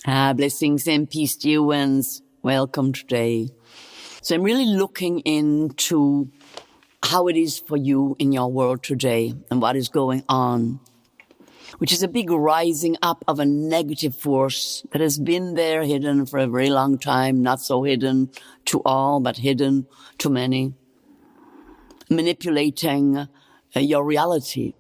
Blessings and peace, dear ones. Welcome today. So I'm really looking into how it is for you in your world today and what is going on, which is a big rising up of a negative force that has been there hidden for a very long time, not so hidden to all, but hidden to many, manipulating your reality.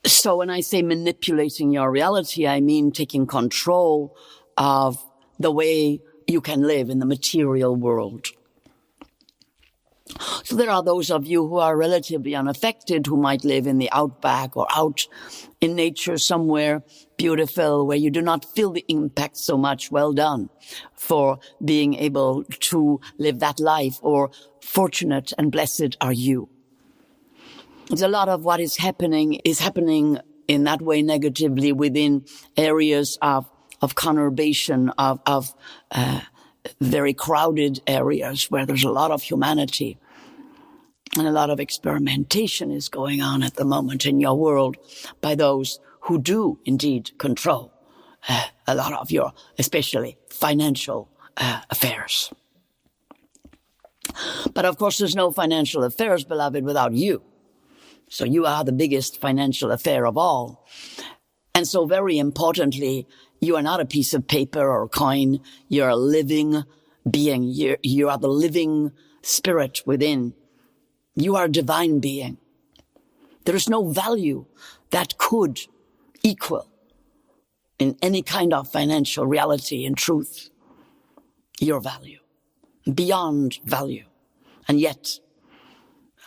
So when I say manipulating your reality, I mean taking control of the way you can live in the material world. So there are those of you who are relatively unaffected, who might live in the outback or out in nature somewhere beautiful where you do not feel the impact so much. Well done for being able to live that life, or fortunate and blessed are you. There's a lot of what is happening in that way negatively within areas of conurbation, of very crowded areas where there's a lot of humanity and a lot of experimentation is going on at the moment in your world by those who do indeed control a lot of your, especially financial affairs. But of course, there's no financial affairs, beloved, without you. So you are the biggest financial affair of all. And so very importantly, you are not a piece of paper or a coin. You're a living being. You are the living spirit within. You are a divine being. There is no value that could equal in any kind of financial reality and truth your value, beyond value. And yet,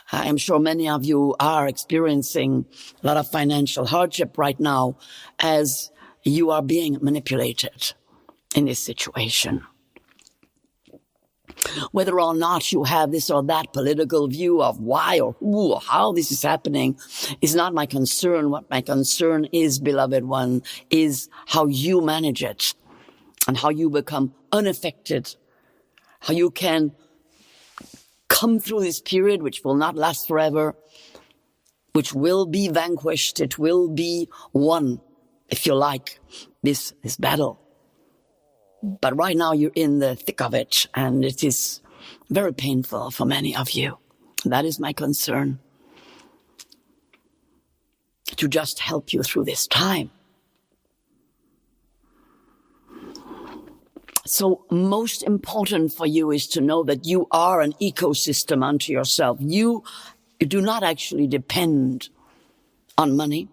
I am sure many of you are experiencing a lot of financial hardship right now as you are being manipulated in this situation. Whether or not you have this or that political view of why or who or how this is happening is not my concern. What my concern is, beloved one, is how you manage it and how you become unaffected, how you can come through this period, which will not last forever, which will be vanquished. It will be won, if you like, this battle. But right now you're in the thick of it, and it is very painful for many of you. That is my concern, to just help you through this time. So most important for you is to know that you are an ecosystem unto yourself. You do not actually depend on money.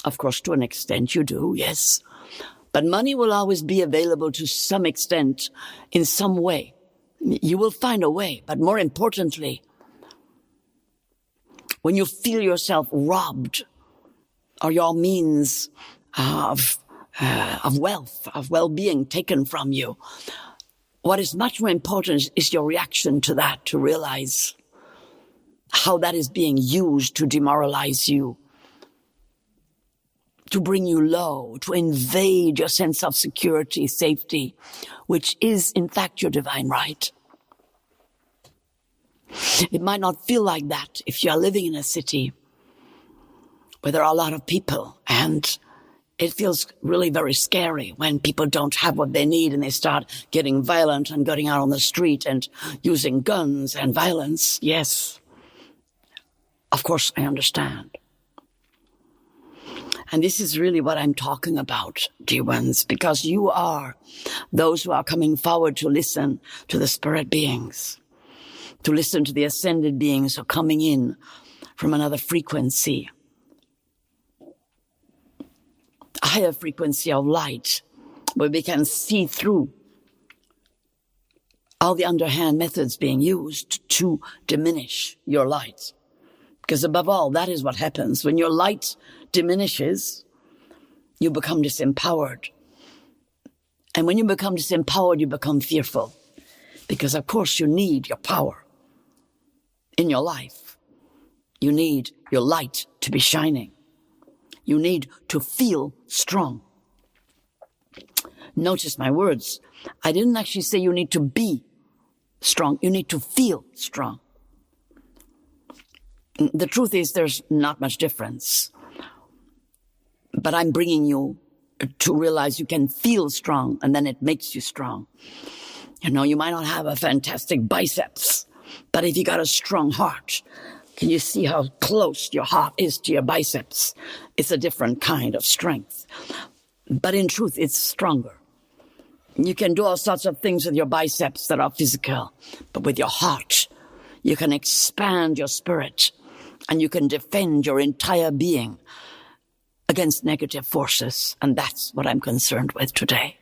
Of course, to an extent you do, yes. But money will always be available to some extent in some way. You will find a way. But more importantly, when you feel yourself robbed or your means of wealth, of well-being taken from you, what is much more important is your reaction to that, to realize how that is being used to demoralize you, to bring you low, to invade your sense of security, safety, which is in fact your divine right. It might not feel like that if you are living in a city where there are a lot of people, and it feels really very scary when people don't have what they need and they start getting violent and getting out on the street and using guns and violence. Yes, of course I understand. And this is really what I'm talking about, dear ones, because you are those who are coming forward to listen to the spirit beings, to listen to the ascended beings who are coming in from another frequency, a higher frequency of light, where we can see through all the underhand methods being used to diminish your light. Because above all, that is what happens. When your light diminishes, you become disempowered. And when you become disempowered, you become fearful. Because of course you need your power in your life. You need your light to be shining. You need to feel strong. Notice my words. I didn't actually say you need to be strong. You need to feel strong. The truth is there's not much difference. But I'm bringing you to realize you can feel strong, and then it makes you strong. You know, you might not have a fantastic biceps, but if you got a strong heart, can you see how close your heart is to your biceps? It's a different kind of strength. But in truth, it's stronger. You can do all sorts of things with your biceps that are physical, but with your heart, you can expand your spirit and you can defend your entire being against negative forces. And that's what I'm concerned with today.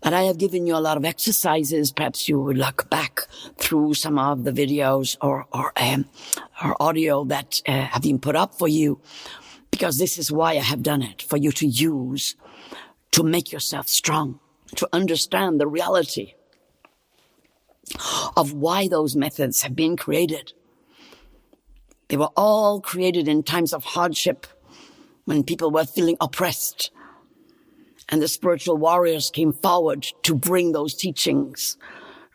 But I have given you a lot of exercises. Perhaps you would look back through some of the videos or audio that have been put up for you, because this is why I have done it, for you to use to make yourself strong, to understand the reality of why those methods have been created. They were all created in times of hardship, when people were feeling oppressed. And the spiritual warriors came forward to bring those teachings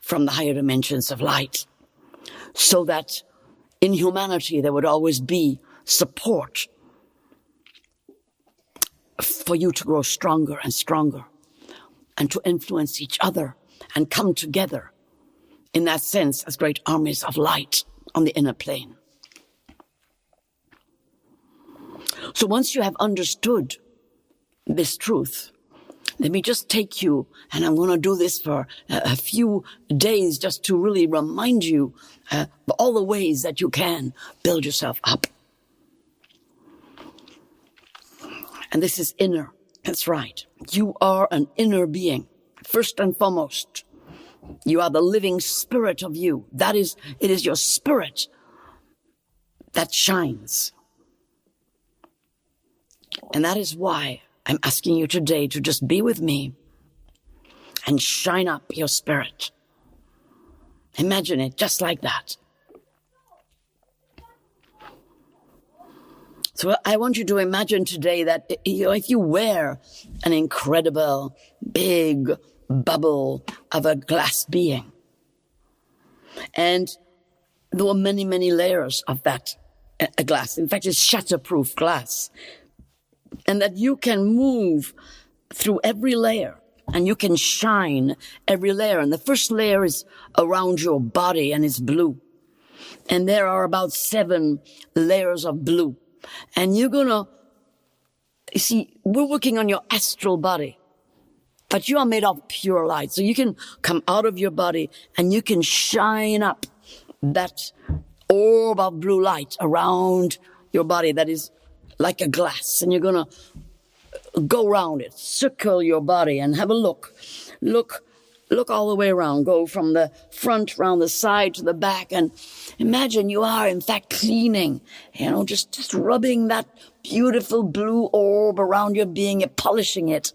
from the higher dimensions of light, so that in humanity there would always be support for you to grow stronger and stronger and to influence each other and come together in that sense as great armies of light on the inner plane. So once you have understood this truth, let me just take you, and I'm going to do this for a few days just to really remind you of all the ways that you can build yourself up. And this is inner. That's right. You are an inner being, first and foremost. You are the living spirit of you. It is your spirit that shines. And that is why I'm asking you today to just be with me and shine up your spirit. Imagine it just like that. So I want you to imagine today that if you wear an incredible big bubble of a glass being, and there were many, many layers of that glass. In fact, it's shatterproof glass. And that you can move through every layer and you can shine every layer. And the first layer is around your body and it's blue. And there are about 7 layers of blue. And you're gonna, you see, we're working on your astral body, but you are made of pure light. So you can come out of your body and you can shine up that orb of blue light around your body that is like a glass, and you're going to go around it, circle your body and have a look. Look all the way around. Go from the front, round the side to the back, and imagine you are in fact cleaning, just rubbing that beautiful blue orb around your being. You're polishing it.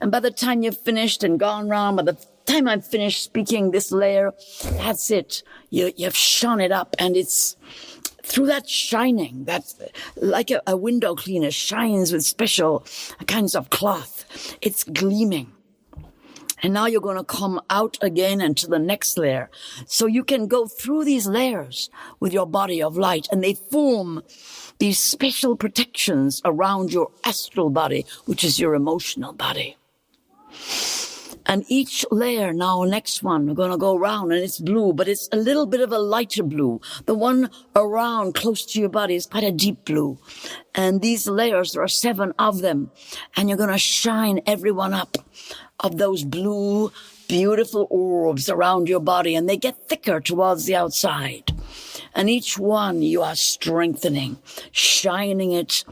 And by the time you've finished and gone round, by the time I've finished speaking this layer, that's it. You've shone it up, and it's through that shining, that's like a window cleaner shines with special kinds of cloth. It's gleaming. And now you're going to come out again into the next layer. So you can go through these layers with your body of light, and they form these special protections around your astral body, which is your emotional body. And each layer, now next one, we're going to go around, and it's blue, but it's a little bit of a lighter blue. The one around close to your body is quite a deep blue. And these layers, there are 7 of them. And you're going to shine everyone up of those blue, beautiful orbs around your body. And they get thicker towards the outside. And each one you are strengthening, shining it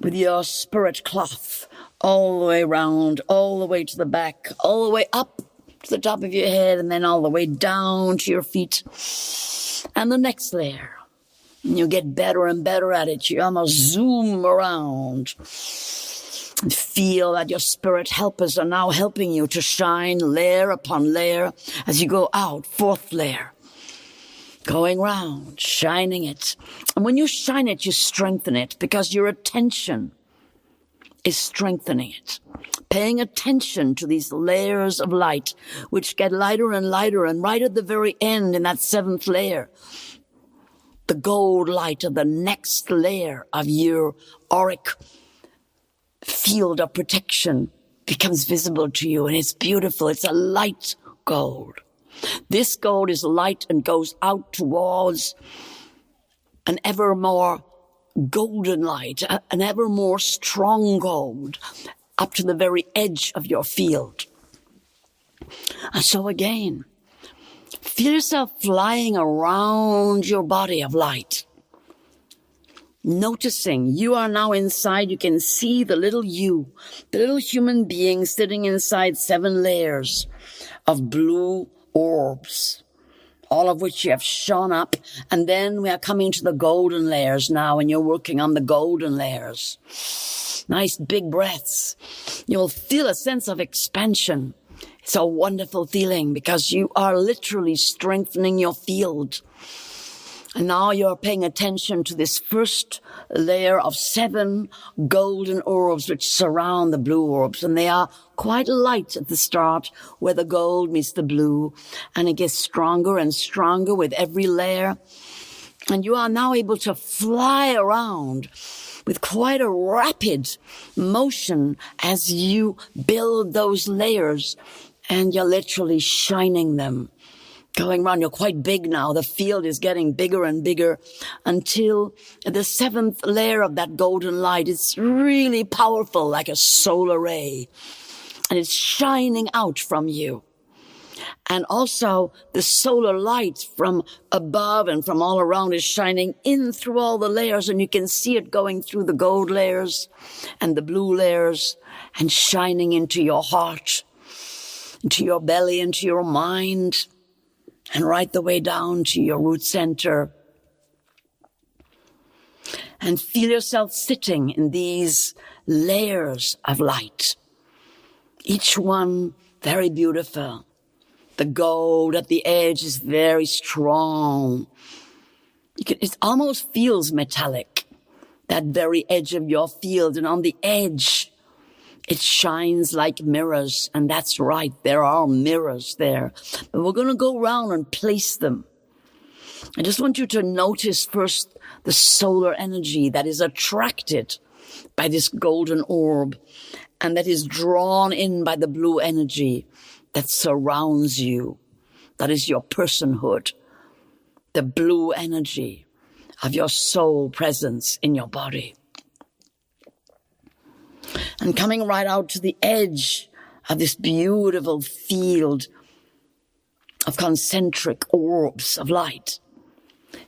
with your spirit cloth. All the way around, all the way to the back, all the way up to the top of your head, and then all the way down to your feet. And the next layer. And you get better and better at it. You almost zoom around. And feel that your spirit helpers are now helping you to shine layer upon layer as you go out. 4th layer. Going round, shining it. And when you shine it, you strengthen it, because your attention is strengthening it. Paying attention to these layers of light, which get lighter and lighter, and right at the very end, in that 7th layer, the gold light of the next layer of your auric field of protection becomes visible to you, and it's beautiful. It's a light gold. This gold is light and goes out towards an ever more golden light, an ever more strong gold, up to the very edge of your field. And so again, feel yourself flying around your body of light. Noticing you are now inside, you can see the little you, the little human being sitting inside 7 layers of blue orbs, all of which you have shone up. And then we are coming to the golden layers now, and you're working on the golden layers. Nice big breaths. You'll feel a sense of expansion. It's a wonderful feeling because you are literally strengthening your field. And now you're paying attention to this first layer of 7 golden orbs which surround the blue orbs. And they are quite light at the start where the gold meets the blue. And it gets stronger and stronger with every layer. And you are now able to fly around with quite a rapid motion as you build those layers. And you're literally shining them. Going around, you're quite big now. The field is getting bigger and bigger until the 7th layer of that golden light is really powerful, like a solar ray. And it's shining out from you. And also the solar light from above and from all around is shining in through all the layers. And you can see it going through the gold layers and the blue layers and shining into your heart, into your belly, into your mind. And right the way down to your root center. And feel yourself sitting in these layers of light. Each one very beautiful. The gold at the edge is very strong. It almost feels metallic. That very edge of your field. And on the edge, it shines like mirrors, and that's right, there are mirrors there. But we're going to go around and place them. I just want you to notice first the solar energy that is attracted by this golden orb and that is drawn in by the blue energy that surrounds you. That is your personhood, the blue energy of your soul presence in your body. And coming right out to the edge of this beautiful field of concentric orbs of light.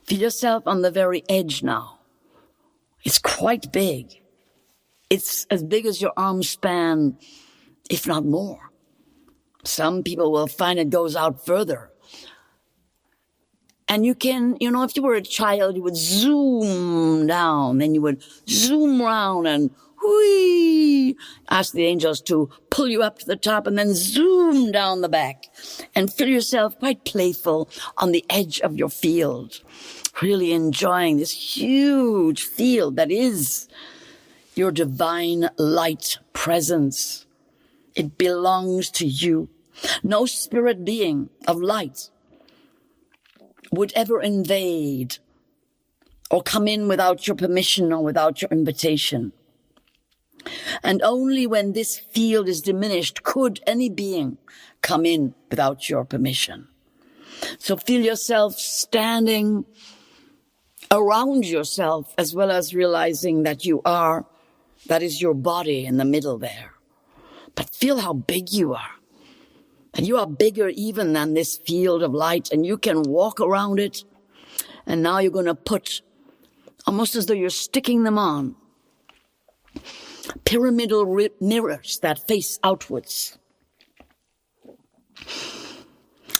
Feel yourself on the very edge now. It's quite big. It's as big as your arm span, if not more. Some people will find it goes out further. And you can, if you were a child, you would zoom down, then you would zoom around and whee, ask the angels to pull you up to the top and then zoom down the back and feel yourself quite playful on the edge of your field, really enjoying this huge field that is your divine light presence. It belongs to you. No spirit being of light would ever invade or come in without your permission or without your invitation. And only when this field is diminished could any being come in without your permission. So feel yourself standing around yourself as well as realizing that that is your body in the middle there. But feel how big you are. And you are bigger even than this field of light, and you can walk around it. And now you're going to put, almost as though you're sticking them on, pyramidal mirrors that face outwards.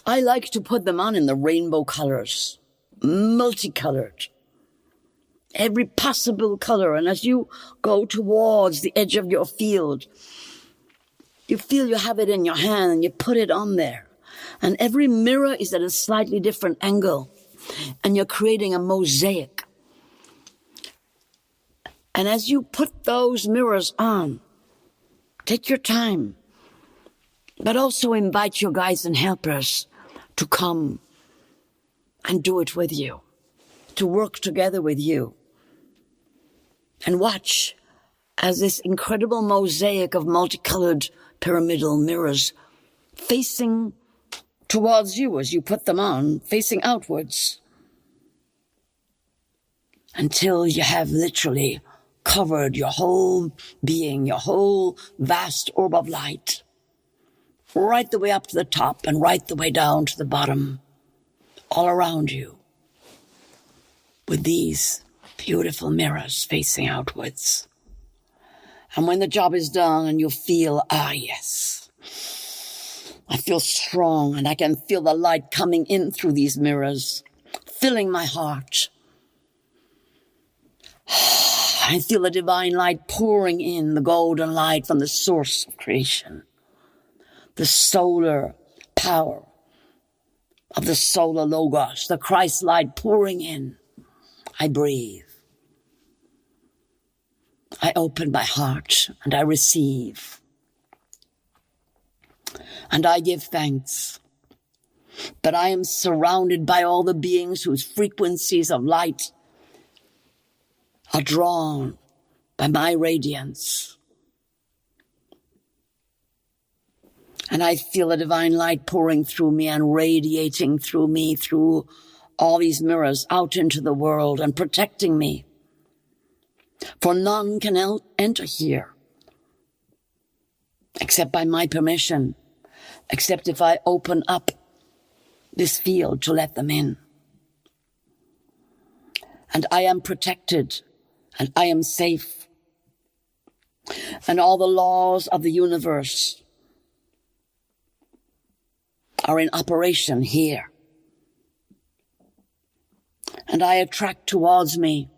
I like to put them on in the rainbow colors, multicolored, every possible color. And as you go towards the edge of your field, you feel you have it in your hand and you put it on there. And every mirror is at a slightly different angle. And you're creating a mosaic. And as you put those mirrors on, take your time. But also invite your guides and helpers to come and do it with you. To work together with you. And watch as this incredible mosaic of multicolored pyramidal mirrors facing towards you as you put them on, facing outwards, until you have literally covered your whole being, your whole vast orb of light, right the way up to the top and right the way down to the bottom, all around you, with these beautiful mirrors facing outwards. And when the job is done and you feel, yes, I feel strong and I can feel the light coming in through these mirrors, filling my heart. I feel the divine light pouring in, the golden light from the source of creation, the solar power of the solar logos, the Christ light pouring in. I breathe. I open my heart and I receive. And I give thanks that I am surrounded by all the beings whose frequencies of light are drawn by my radiance. And I feel the divine light pouring through me and radiating through me, through all these mirrors out into the world and protecting me. For none can enter here except by my permission, except if I open up this field to let them in. And I am protected and I am safe. And all the laws of the universe are in operation here. And I attract towards me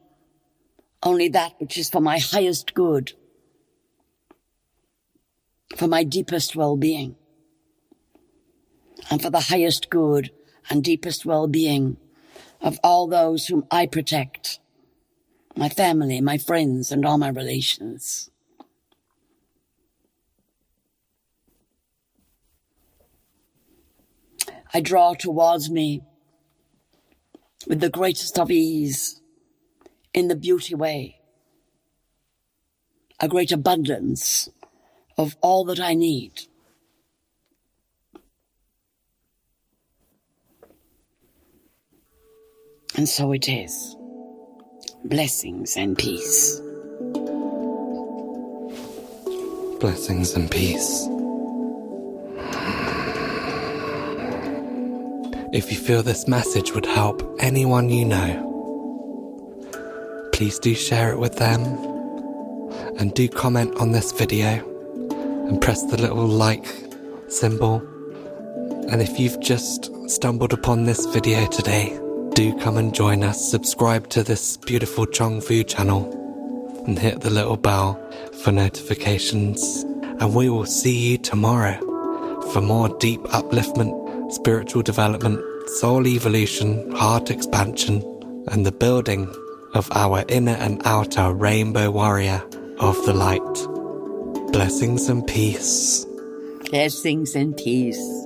only that which is for my highest good, for my deepest well-being, and for the highest good and deepest well-being of all those whom I protect, my family, my friends, and all my relations. I draw towards me with the greatest of ease, in the beauty way, a great abundance of all that I need. And so it is. Blessings and peace. Blessings and peace. If you feel this message would help anyone you know, please do share it with them, and do comment on this video and press the little like symbol. And if you've just stumbled upon this video today, do come and join us. Subscribe to this beautiful Chung Fu channel and hit the little bell for notifications. And we will see you tomorrow for more deep upliftment, spiritual development, soul evolution, heart expansion, and the building of our inner and outer rainbow warrior of the light. Blessings and peace. Blessings and peace.